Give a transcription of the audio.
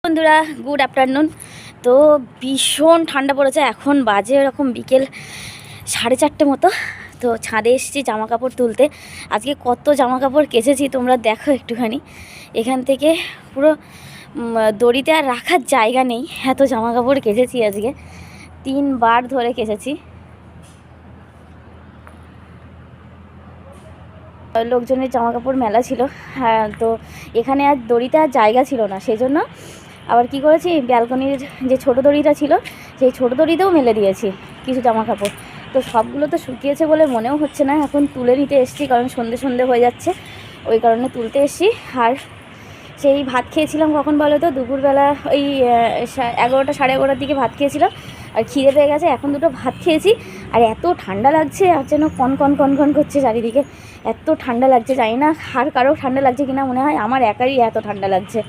বন্ধুরা good afternoon. তো ভীষণ ঠান্ডা পড়েছে, এখন বাজে এরকম বিকেল 4:30 মতো। তো ছাদে এসেছি জামা কাপড় তুলতে। আজকে কত জামা কাপড় কেচেছি তোমরা দেখো একটুখানি। এখান থেকে পুরো দড়িতে আর রাখার জায়গা নেই, এত জামা কাপড় কেচেছি আজকে। 3 বার ধরে কেচেছি। লোকজনের জামা কাপড় মেলা ছিল, হ্যাঁ। তো এখানে আর দড়িতে আর জায়গা ছিল না, সেই জন্য আবার কি করেছি, ব্যালকনির যে ছোটো দড়িটা ছিল সেই ছোটো দড়িতেও মেলে দিয়েছি কিছু জামা কাপড়। তো সবগুলো তো শুকিয়েছে বলে মনেও হচ্ছে না, এখন তুলে নিতে এসেছি, কারণ সন্ধে সন্ধে হয়ে যাচ্ছে, ওই কারণে তুলতে এসেছি। আর সেই ভাত খেয়েছিলাম কখন বলো তো, দুপুরবেলা ওই 11টা 11:30 দিকে ভাত খেয়েছিলাম, আর খিদে পেয়ে গেছে, এখন দুটো ভাত খেয়েছি। আর এত ঠান্ডা লাগছে, আর যেন কন কন কন কন করছে চারিদিকে, এত ঠান্ডা লাগছে। জানি না আর কারো ঠান্ডা লাগছে কিনা, মনে হয় আমার একারই এত ঠান্ডা লাগছে।